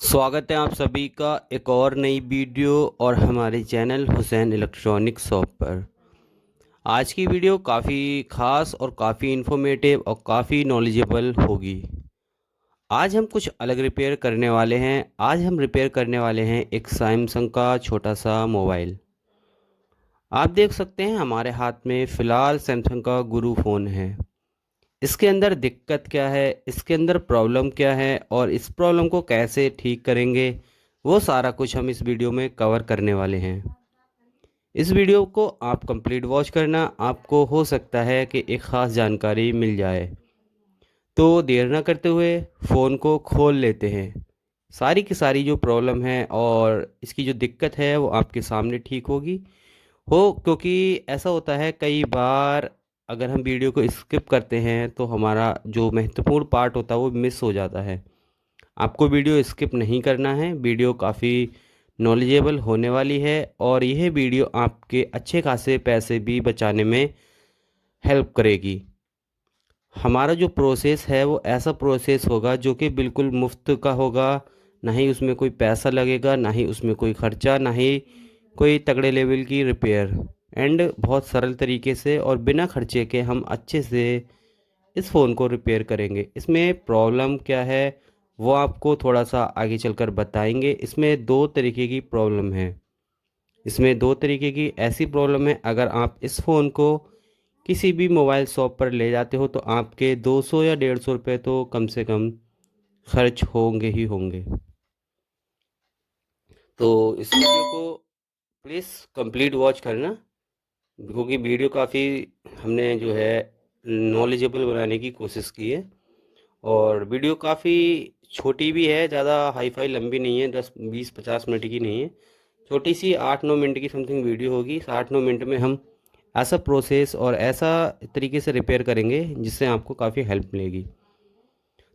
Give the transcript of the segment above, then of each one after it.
स्वागत है आप सभी का एक और नई वीडियो और हमारे चैनल हुसैन इलेक्ट्रॉनिक शॉप पर। आज की वीडियो काफ़ी ख़ास और काफ़ी इन्फॉर्मेटिव और काफ़ी नॉलेजेबल होगी। आज हम कुछ अलग रिपेयर करने वाले हैं। आज हम रिपेयर करने वाले हैं एक सैमसंग का छोटा सा मोबाइल। आप देख सकते हैं हमारे हाथ में फ़िलहाल सैमसंग का गुरु फ़ोन है। इसके अंदर दिक्कत क्या है, इसके अंदर प्रॉब्लम क्या है और इस प्रॉब्लम को कैसे ठीक करेंगे, वो सारा कुछ हम इस वीडियो में कवर करने वाले हैं। इस वीडियो को आप कंप्लीट वॉच करना, आपको हो सकता है कि एक ख़ास जानकारी मिल जाए। तो देर ना करते हुए फ़ोन को खोल लेते हैं। सारी की सारी जो प्रॉब्लम है और इसकी जो दिक्कत है वो आपके सामने ठीक होगी क्योंकि ऐसा होता है कई बार अगर हम वीडियो को स्किप करते हैं तो हमारा जो महत्वपूर्ण पार्ट होता है वो मिस हो जाता है। आपको वीडियो स्किप नहीं करना है। वीडियो काफ़ी नॉलेजेबल होने वाली है और यह वीडियो आपके अच्छे खासे पैसे भी बचाने में हेल्प करेगी। हमारा जो प्रोसेस है वो ऐसा प्रोसेस होगा जो कि बिल्कुल मुफ्त का होगा। ना ही उसमें कोई पैसा लगेगा, ना ही उसमें कोई खर्चा, ना ही कोई तगड़े लेवल की रिपेयर। एंड बहुत सरल तरीके से और बिना खर्चे के हम अच्छे से इस फ़ोन को रिपेयर करेंगे। इसमें प्रॉब्लम क्या है वो आपको थोड़ा सा आगे चलकर बताएंगे। इसमें दो तरीके की प्रॉब्लम है। इसमें दो तरीके की ऐसी प्रॉब्लम है, अगर आप इस फ़ोन को किसी भी मोबाइल शॉप पर ले जाते हो तो आपके 200 या 150 रुपये तो कम से कम खर्च होंगे ही होंगे। तो इस वीडियो को प्लीज़ कंप्लीट वॉच करना, क्योंकि वीडियो काफ़ी हमने जो है नॉलेजेबल बनाने की कोशिश की है। और वीडियो काफ़ी छोटी भी है, ज़्यादा हाई फाई लंबी नहीं है, 10 20 50 मिनट की नहीं है। छोटी सी 8 9 मिनट की समथिंग वीडियो होगी। 8 9 मिनट में हम ऐसा प्रोसेस और ऐसा तरीके से रिपेयर करेंगे जिससे आपको काफ़ी हेल्प मिलेगी।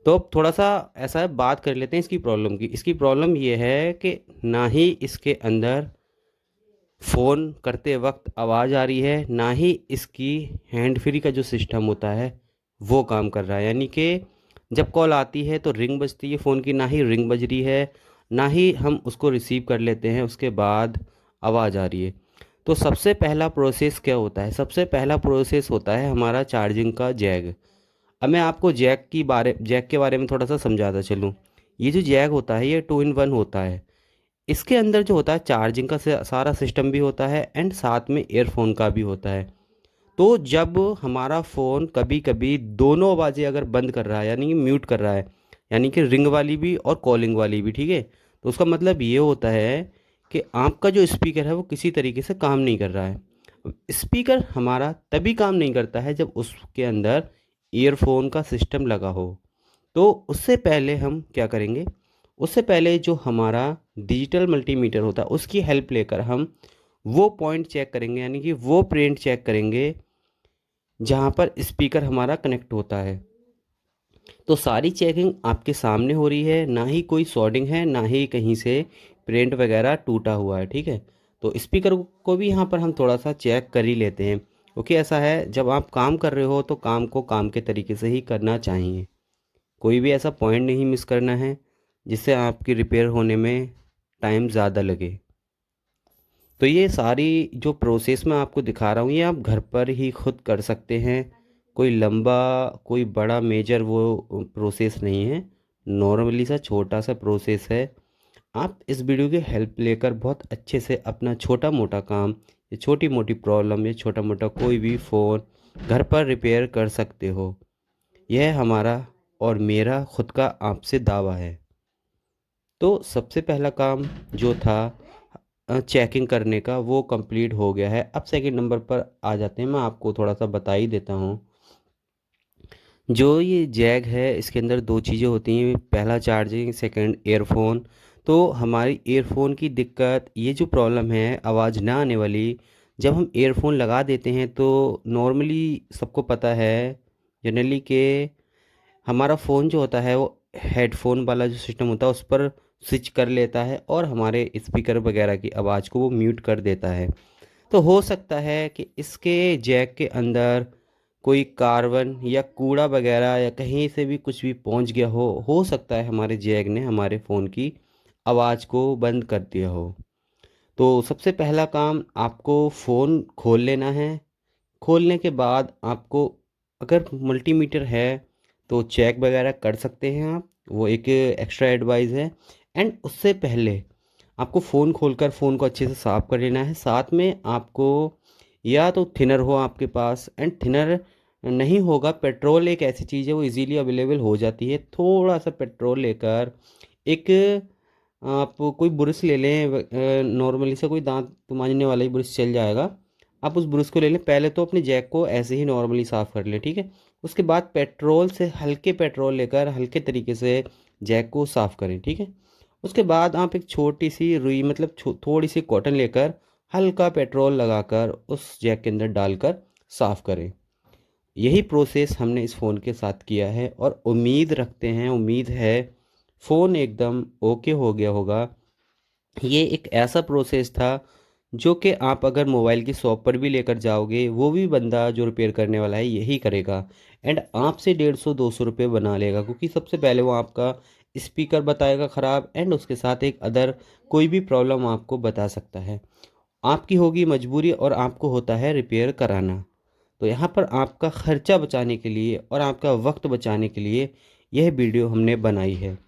तो अब थोड़ा सा ऐसा है, बात कर लेते हैं इसकी प्रॉब्लम की। इसकी प्रॉब्लम ये है कि ना ही इसके अंदर फ़ोन करते वक्त आवाज़ आ रही है, ना ही इसकी हैंड फ्री का जो सिस्टम होता है वो काम कर रहा है। यानी कि जब कॉल आती है तो रिंग बजती है फ़ोन की, ना ही रिंग बज रही है, ना ही हम उसको रिसीव कर लेते हैं उसके बाद आवाज़ आ रही है। तो सबसे पहला प्रोसेस क्या होता है? सबसे पहला प्रोसेस होता है हमारा चार्जिंग का जैक। अब मैं आपको जैक के बारे में थोड़ा सा समझाता चलूँ। ये जो जैक होता है ये 2 in 1 होता है। इसके अंदर जो होता है चार्जिंग का सारा सिस्टम भी होता है एंड साथ में ईयरफोन का भी होता है। तो जब हमारा फ़ोन कभी कभी दोनों आवाज़ें अगर बंद कर रहा है, यानी कि म्यूट कर रहा है, यानी कि रिंग वाली भी और कॉलिंग वाली भी, ठीक है, तो उसका मतलब ये होता है कि आपका जो स्पीकर है वो किसी तरीके से काम नहीं कर रहा है। स्पीकर हमारा तभी काम नहीं करता है जब उसके अंदर ईयरफोन का सिस्टम लगा हो। तो उससे पहले हम क्या करेंगे? उससे पहले जो हमारा डिजिटल मल्टीमीटर होता है उसकी हेल्प लेकर हम वो पॉइंट चेक करेंगे, यानी कि वो प्रिंट चेक करेंगे जहाँ पर स्पीकर हमारा कनेक्ट होता है। तो सारी चेकिंग आपके सामने हो रही है, ना ही कोई शॉर्टिंग है, ना ही कहीं से प्रिंट वगैरह टूटा हुआ है, ठीक है। तो स्पीकर को भी यहाँ पर हम थोड़ा सा चेक कर ही लेते हैं, क्योंकि ऐसा है जब आप काम कर रहे हो तो काम को काम के तरीके से ही करना चाहिए। कोई भी ऐसा पॉइंट नहीं मिस करना है जिससे आपकी रिपेयर होने में टाइम ज़्यादा लगे। तो ये सारी जो प्रोसेस मैं आपको दिखा रहा हूँ ये आप घर पर ही खुद कर सकते हैं। कोई लंबा, कोई बड़ा मेजर वो प्रोसेस नहीं है। नॉर्मली सा छोटा सा प्रोसेस है। आप इस वीडियो की हेल्प लेकर बहुत अच्छे से अपना छोटा मोटा काम, या छोटी मोटी प्रॉब्लम, या छोटा मोटा कोई भी फ़ोन घर पर रिपेयर कर सकते हो। यह हमारा और मेरा खुद का आपसे दावा है। तो सबसे पहला काम जो था चेकिंग करने का वो कंप्लीट हो गया है। अब सेकंड नंबर पर आ जाते हैं, मैं आपको थोड़ा सा बता ही देता हूँ। जो ये जैक है इसके अंदर दो चीज़ें होती हैं, पहला चार्जिंग, सेकंड ईयरफोन। तो हमारी ईयरफोन की दिक्कत, ये जो प्रॉब्लम है आवाज़ ना आने वाली, जब हम ईयरफोन लगा देते हैं तो नॉर्मली सबको पता है जनरली कि हमारा फ़ोन जो होता है वो हेडफोन वाला जो सिस्टम होता है उस पर स्विच कर लेता है और हमारे स्पीकर वगैरह की आवाज़ को वो म्यूट कर देता है। तो हो सकता है कि इसके जैक के अंदर कोई कार्बन या कूड़ा वगैरह या कहीं से भी कुछ भी पहुंच गया हो सकता है हमारे जैक ने हमारे फ़ोन की आवाज़ को बंद कर दिया हो। तो सबसे पहला काम आपको फ़ोन खोल लेना है। खोलने के बाद आपको अगर मल्टीमीटर है तो चेक वगैरह कर सकते हैं आप, वो एक एक्स्ट्रा एडवाइस है। एंड उससे पहले आपको फ़ोन खोलकर फ़ोन को अच्छे से साफ़ कर लेना है। साथ में आपको या तो थिनर हो आपके पास, एंड थिनर नहीं होगा, पेट्रोल एक ऐसी चीज़ है वो इजीली अवेलेबल हो जाती है। थोड़ा सा पेट्रोल लेकर एक आप कोई ब्रश ले लें, नॉर्मली से कोई दांत मांजने वाला ही ब्रश चल जाएगा। आप उस ब्रश को ले लें। पहले तो अपने जैक को ऐसे ही नॉर्मली साफ़ कर लें, ठीक है। उसके बाद पेट्रोल से हल्के पेट्रोल लेकर हल्के तरीके से जैक को साफ़ करें, ठीक है। उसके बाद आप एक छोटी सी रुई मतलब थोड़ी सी कॉटन लेकर हल्का पेट्रोल लगाकर उस जैक के अंदर डालकर साफ़ करें। यही प्रोसेस हमने इस फ़ोन के साथ किया है और उम्मीद रखते हैं, उम्मीद है फ़ोन एकदम ओके हो गया होगा। ये एक ऐसा प्रोसेस था जो कि आप अगर मोबाइल की शॉप पर भी लेकर जाओगे, वो भी बंदा जो रिपेयर करने वाला है यही करेगा। एंड आपसे 150-200 रुपये बना लेगा, क्योंकि सबसे पहले वो आपका स्पीकर बताएगा ख़राब, एंड उसके साथ एक अदर कोई भी प्रॉब्लम आपको बता सकता है। आपकी होगी मजबूरी और आपको होता है रिपेयर कराना। तो यहाँ पर आपका ख़र्चा बचाने के लिए और आपका वक्त बचाने के लिए यह वीडियो हमने बनाई है।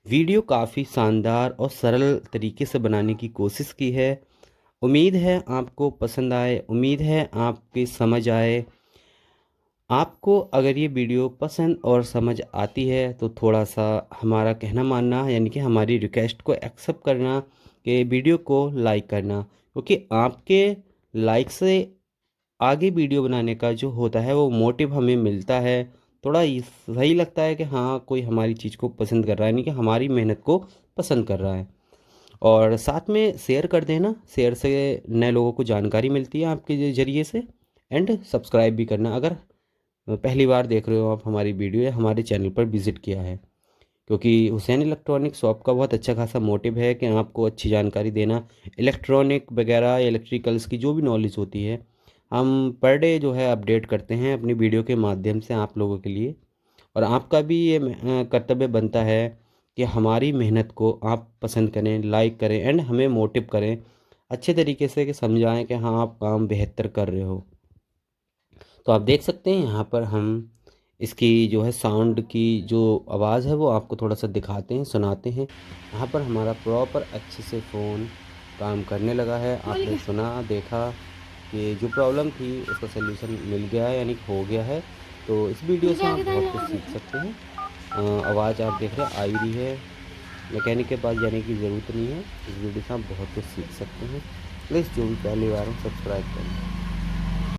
वीडियो काफ़ी शानदार और सरल तरीके से बनाने की कोशिश की है। उम्मीद है आपको पसंद आए, उम्मीद है आपकी समझ आए। आपको अगर ये वीडियो पसंद और समझ आती है तो थोड़ा सा हमारा कहना मानना, यानी कि हमारी रिक्वेस्ट को एक्सेप्ट करना कि वीडियो को लाइक करना, क्योंकि आपके लाइक से आगे वीडियो बनाने का जो होता है वो मोटिव हमें मिलता है। थोड़ा सही लगता है कि हाँ, कोई हमारी चीज़ को पसंद कर रहा है, यानी कि हमारी मेहनत को पसंद कर रहा है। और साथ में शेयर कर देना, शेयर से नए लोगों को जानकारी मिलती है आपके ज़रिए से। एंड सब्सक्राइब भी करना अगर पहली बार देख रहे हो आप हमारी वीडियो या हमारे चैनल पर विज़िट किया है, क्योंकि हुसैन इलेक्ट्रॉनिक शॉप का बहुत अच्छा खासा मोटिव है कि आपको अच्छी जानकारी देना। इलेक्ट्रॉनिक वगैरह इलेक्ट्रिकल्स की जो भी नॉलेज होती है हम पर डे जो है अपडेट करते हैं अपनी वीडियो के माध्यम से आप लोगों के लिए। और आपका भी ये कर्तव्य बनता है कि हमारी मेहनत को आप पसंद करें, लाइक करें, एंड हमें मोटिव करें अच्छे तरीके से, कि समझाएं कि हाँ, आप काम बेहतर कर रहे हो। तो आप देख सकते हैं यहाँ पर हम इसकी जो है साउंड की जो आवाज़ है वो आपको थोड़ा सा दिखाते हैं, सुनाते हैं। यहाँ पर हमारा प्रॉपर अच्छे से फ़ोन काम करने लगा है। आपने सुना, देखा कि जो प्रॉब्लम थी उसका सलूशन मिल गया है, यानी हो गया है। तो इस वीडियो से आप बहुत कुछ सीख सकते हैं। आवाज़ आप देख रहे हैं आ ही रही है, मैकेनिक के पास जाने की ज़रूरत नहीं है। इस वीडियो से आप बहुत कुछ सीख सकते हैं। प्लीज़ जो भी पहली बार हो सब्सक्राइब करें।